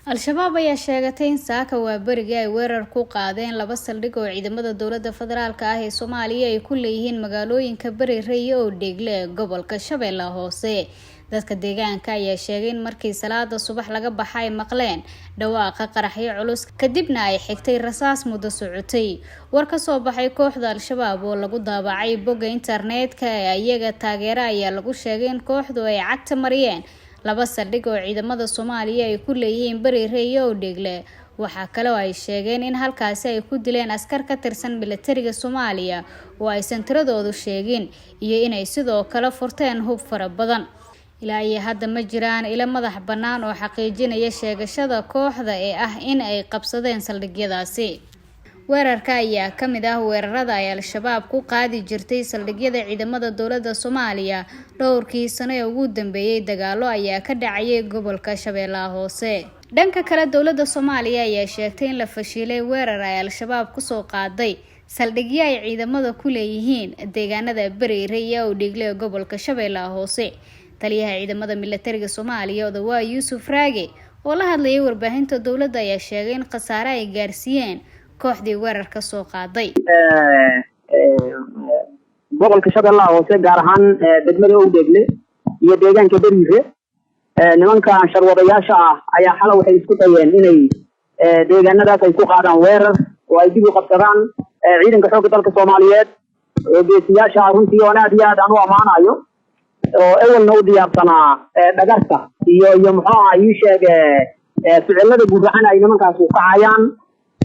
Al-Shabaab ayaa sheegatay in saaka waa bariga ay weerar ku qaadeen laba saldhig oo ciidamada dowladda federaalka ah ee Soomaaliya ay ku leeyihiin magaalooyinka Bariire iyo Dheegle ee gobolka Shabeellaha Hoose. Dadka deegaanka ayaa sheegay in markii salaada subax laga baxay maqleen dhawaaqa qaraxyo culus kadibna ay xigtay rasaas muddo socotay. War ka soo baxay kooxda Al-Shabaab oo lagu daabacay bogga internetka ee iyaga taageera ayaa lagu sheegay in kooxdu ay cagta mariyeen laba saldhig oo ciidamada Soomaaliya ay ku leeyihiin Bariire iyo Dheegle. Waxa kale oo ay sheegeen in halkaasi ay ku dileen askar ka tirsan militariga Soomaaliya oo aysan tiradoodu sheegin iyo inay sidoo kale furteen hub fara badan. Ilaa iyo hadda ma jiraan ilo madax bannaan oo xaqiijinaya sheegashada kooxda ee ah in ay qabsadeen saldhigyadaasi. Weerarka ayaa ka mid ah weerarada ay Al-Shabaab ku qaadi jirtay saldhigyada ciidamada dowladda Soomaaliya dhowrkii sano ee ugu dambeeyay. Dagaalo ayaa ka dhacay gobolka Shabeellaha Hoose. Dhanka kale, dowladda Soomaaliya ayaa sheegtay in la fashilay weerar ay Al-Shabaab ku soo qaaday saldhigyo ay ciidamada ku leeyihiin deegaanada Bariire iyo Dheegle ee gobolka Shabeellaha Hoose. Taliyaha ciidamada militariga Soomaaliya Odawa Yuusuf Raage oo la hadlayay warbaahinta dowladda ayaa sheegay in khasaare ay gaarsiiyeen kooxdii weerarka soo qaaday gobolka Shabeellaha Hoose gaar ahaan degmada Dheegle iyo deegaanka Bariire. nimanka sharwadayaasha ah ayaa xalay waxay isku dayeen inay deegaanadaas ay ku qaadaan weerar oo ay dib u qabsadaan ciidanka xoogga dalka Soomaaliyeed oo geesiyaasha runtii oo aad iyo aad aan u amaanayo oo awalna u diyaarsanaa dhagarta iyo muxuu ay sheegay ficilada gudaha ay nimankaas u kacayaan.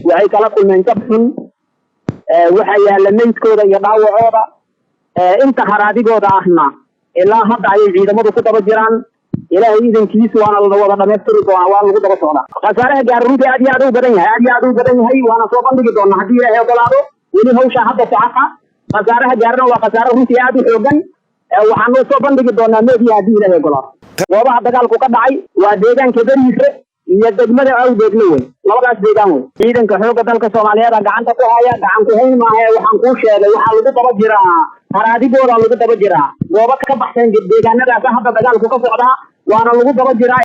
waxay kala kulmeen jabxun waxa yaala meydkooda iyo dhaawacooda inta haraadigooda ahna ilaa hadda ay ciidamadu ku daba jiraan. ilaahay idankiisa waana la wada dhameystiri doonaa, waa lagu daba socdaa. khasaaraha gaar runtii aad iyo aad u badan yahay waana soo bandhigi doonaa haddii ilaahay ogolaado. weli hawsha hadda socota khasaaraha gaarna waa khasaaro runtii aad u xoogan. waxaan soo bandhigi doonaa meediya haddii ilaahay ogolaado. goobaha dagaalku ka dhacay waa deegaanka Bariire iyo degmada Dheegle wey, labadaas deegaan wey. ciidanka xoogga dalka Soomaaliyeed gacanta ku haya, gacan ku hayn maaha. waxaan ku sheegay waxa lagu daba jiraa haraadigooda, lagu daba jiraa goobo ka baxsan deegaanadaas hadda dagaalku ka socdaa, waana lagu daba jiraa.